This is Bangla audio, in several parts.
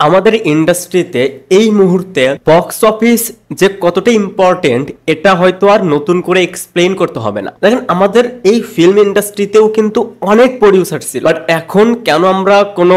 আমাদের ইন্ডাস্ট্রিতে এই মুহূর্তে বক্স অফিস যে কতটা ইম্পর্টেন্ট এটা হয়তো আর নতুন করে এক্সপ্লেইন করতে হবে না। দেখেন আমাদের এই ফিল্ম ইন্ডাস্ট্রিতেও কিন্তু অনেক প্রডিউসার ছিল, বাট এখন কেন আমরা কোনো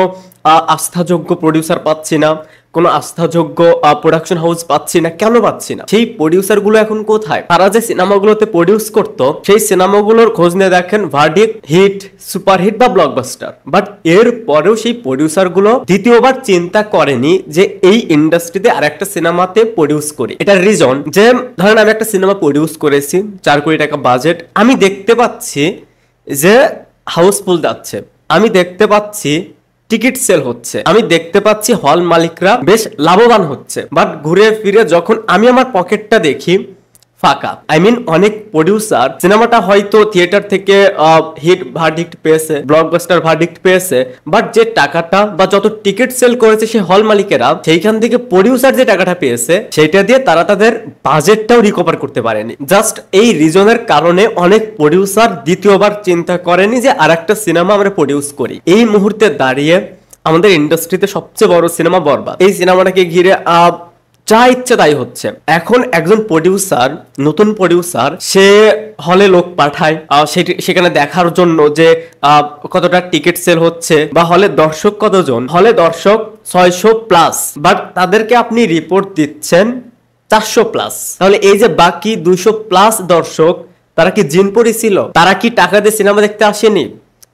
আস্থাযোগ্য প্রডিউসার পাচ্ছি না, কোনো আস্থাযোগ্য প্রোডাকশন হাউস পাচ্ছি না? কেন পাচ্ছি না? সেই প্রডিউসার গুলো এখন কোথায়? তারা যে সিনেমাগুলোতে প্রডিউস করতো সেই সিনেমাগুলোর খোঁজ নিয়ে দেখেন ভার্ডিক্ট, হিট, সুপারহিট বা ব্লকবাস্টার, বাট এর পরেও সেই প্রডিউসার গুলো দ্বিতীয়বার চিন্তা করেনি যে এই ইন্ডাস্ট্রিতে আরেকটা সিনেমাতে প্রডিউস করি। এটার রিজন যে ধরেন আমি একটা সিনেমা প্রডিউস করেছি, 4 কোটি টাকা বাজেট, আমি দেখতে পাচ্ছি যে হাউসফুল যাচ্ছে, আমি দেখতে পাচ্ছি টিকিট সেল হচ্ছে, আমি দেখতে পাচ্ছি হল মালিকরা বেশ লাভবান হচ্ছে, বাট ঘুরে ফিরে যখন আমি আমার পকেটটা দেখি ফাঁকা। আই মিন অনেক প্রডিউসার সিনেমাটা হয়তো থিয়েটার থেকে হিট ভার্ডিক্ট পেয়েছে, ব্লকবাস্টার ভার্ডিক্ট পেয়েছে, বাট যে টাকাটা বা যত টিকিট সেল করেছে সেই হল মালিকেরা, সেইখান থেকে প্রডিউসার যে টাকাটা পেয়েছে সেটা দিয়ে তারা তাদের বাজেটটাও রিকভার করতে পারেনি। জাস্ট এই রিজনের কারণে অনেক প্রডিউসার দ্বিতীয়বার চিন্তা করেনি যে আরেকটা সিনেমা আমরা প্রডিউস করি। এই মুহূর্তে দাঁড়িয়ে আমাদের ইন্ডাস্ট্রিতে সবচেয়ে বড় সিনেমা বরবাদ, এই সিনেমাটাকে ঘিরে যা ইচ্ছে তাই হচ্ছে। এখন একজন প্রডিউসার, নতুন প্রডিউসার, সে হলে লোক পাঠায় সেখানে দেখার জন্য যে কতটা টিকিট সেল হচ্ছে বা হলে দর্শক কতজন, হলে দর্শক 600+, বাট তাদেরকে আপনি রিপোর্ট দিচ্ছেন 400+। তাহলে এই যে বাকি 200+ দর্শক, তারা কি জিনপরি ছিল? তারা কি টাকা দিয়ে সিনেমা দেখতে আসেনি?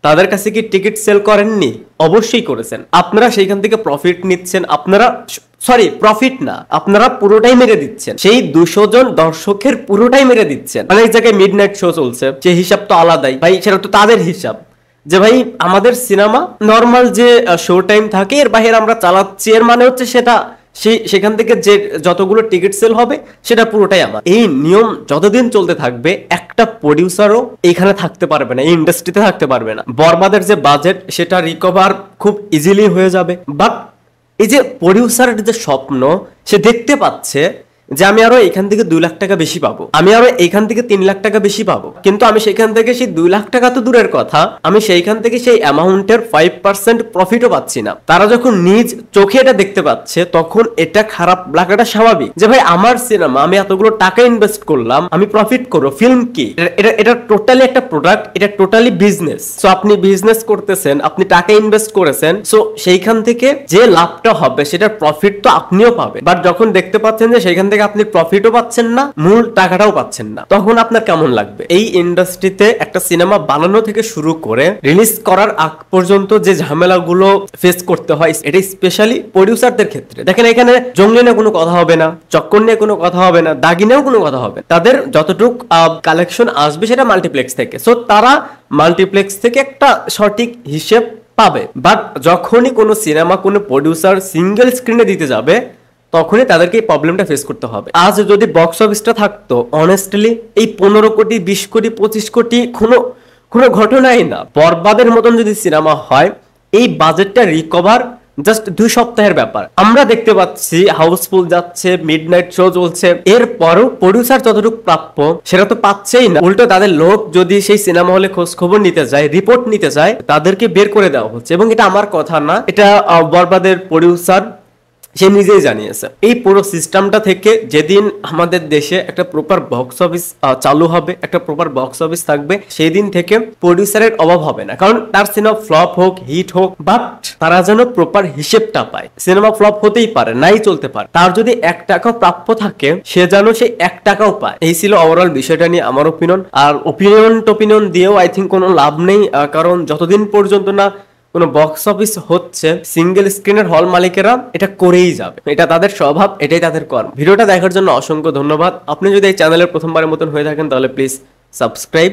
তাদের কাছে কি টিকিট সেল করেননি? অবশ্যই করেছেন। আপনারা সেইখান থেকে প্রফিট নিচ্ছেন, আপনারা প্রফিট না, আপনারা পুরোটাই মেরে দিচ্ছেন, সেই 200 জন দর্শকের পুরোটাই মেরে দিচ্ছেন। অনেক জায়গায় মিডনাইট শো চলছে, যে হিসাব তো আলাদাই ভাই, সেটা তো তাদের হিসাব যে ভাই আমাদের সিনেমা নর্মাল যে শো টাইম থাকে এর বাইরে আমরা চালাচ্ছি, এর মানে হচ্ছে সেটা সেখান থেকে যে যতগুলো টিকিট সেল হবে সেটা পুরোটাই আমার। এই নিয়ম যতদিন চলতে থাকবে একটা প্রডিউসারও এইখানে থাকতে পারবে না, এই ইন্ডাস্ট্রিতে থাকতে পারবে না। বরবাদের যে বাজেট সেটা রিকভার খুব ইজিলি হয়ে যাবে, বাট এই যে প্রডিউসারের যে স্বপ্ন, সে দেখতে পাচ্ছে যে আমি আরো এখান থেকে 2 লাখ টাকা বেশি পাবো, আমি আরো এখান থেকে 3 লাখ টাকা বেশি পাবো, কিন্তু আমি সেখান থেকে সেই 2 লাখ টাকা তো দূরের কথা, আমি সেইখান থেকে সেই অ্যামাউন্টের 5% প্রফিটও পাচ্ছি না। তারা যখন নিজ চোখে এটা দেখতে পাচ্ছে তখন এটা খারাপ লাগাটা স্বাভাবিক যে ভাই আমার সিনেমা, আমি এতগুলো টাকা ইনভেস্ট করলাম, আমি প্রফিট করবো। ফিল্ম কি এটা টোটালি একটা প্রোডাক্ট, এটা টোটালি বিজনেস। সো আপনি বিজনেস করতেছেন, আপনি টাকা ইনভেস্ট করেছেন, সো সেইখান থেকে যে লাভটা হবে সেটার প্রফিট তো আপনিও পাবেন, বাট যখন দেখতে পাচ্ছেন যে সেইখান থেকে আপনি প্রফিটও পাচ্ছেন না, মূল টাকাটাও পাচ্ছেন না, তখন আপনার কেমন লাগবে? এই ইন্ডাস্ট্রিতে একটা সিনেমা বানানো থেকে শুরু করে রিলিজ করার আগ পর্যন্ত যে ঝামেলাগুলো ফেস করতে হয়, এটা স্পেশালি প্রডিউসারদের ক্ষেত্রে। দেখেন এখানে জঙ্গলি নিয়ে কোনো কথা হবে না, চক্কর নিয়ে কোনো কথা হবে না, দাগি নিয়েও কোনো কথা হবে। তাদের যতটুক কালেকশন আসবে সেটা মাল্টিপ্লেক্স থেকে, সো তারা মাল্টিপ্লেক্স থেকে একটা সঠিক হিসেব পাবে। বাট যখনই কোনো সিনেমা কোনো প্রডিউসার সিঙ্গেল স্ক্রিনে দিতে যাবে তখনই তাদেরকে এই প্রবলেমটা ফেস করতে হবে। আজ যদি বক্স অফিসটা থাকতো, অনেস্টলি এই 15 কোটি, 20 কোটি, 25 কোটি কোনো ঘটনাই না। বরবাদের মতন যদি সিনেমা হয়, এই বাজেটটা রিকভার জাস্ট 2 সপ্তাহের ব্যাপার। আমরা দেখতে পাচ্ছি হাউসফুল যাচ্ছে, মিডনাইট শো চলছে, এরপরও প্রডিউসার যতটুকু প্রাপ্য সেটা তো পাচ্ছেই না। উল্টো তাদের লোক যদি সেই সিনেমা হলে খোঁজ খবর নিতে যায়, রিপোর্ট নিতে যায়, তাদেরকে বের করে দেওয়া হচ্ছে। এবং এটা আমার কথা না, এটা বরবাদের প্রডিউসার সে নিজেই জানিয়েছে। এই পুরো সিস্টেমটা থেকে যেদিন আমাদের দেশে একটা প্রপার বক্স অফিস চালু হবে, একটা প্রপার বক্স অফিস থাকবে, সেই দিন থেকে প্রডিউসারের অভাব হবে না। কারণ তার সিনেমা ফ্লপ হোক, হিট হোক, বাট তারা যেন প্রপার হিসেবটা পায়। সিনেমা ফ্লপ হতেই পারে, নাই চলতে পারে, তার যদি 1 টাকাও প্রাপ্য থাকে সে যেন সেই 1 টাকাও পায়। এই ছিল ওভারঅল বিষয়টা নিয়ে আমার ওপিনিয়ন। আর ওপিনিয়ন দিয়েও আই থিঙ্ক কোনো লাভ নেই, কারণ যতদিন পর্যন্ত না কোনো বক্স অফিস হচ্ছে, সিঙ্গেল স্ক্রিনের হল মালিকেরা এটা করেই যাবে, এটা তাদের স্বভাব, এটাই তাদের কর্ম। ভিডিওটা দেখার জন্য অসংখ্য ধন্যবাদ। আপনি যদি এই চ্যানেলের প্রথমবারের মতন হয়ে থাকেন তাহলে প্লিজ সাবস্ক্রাইব।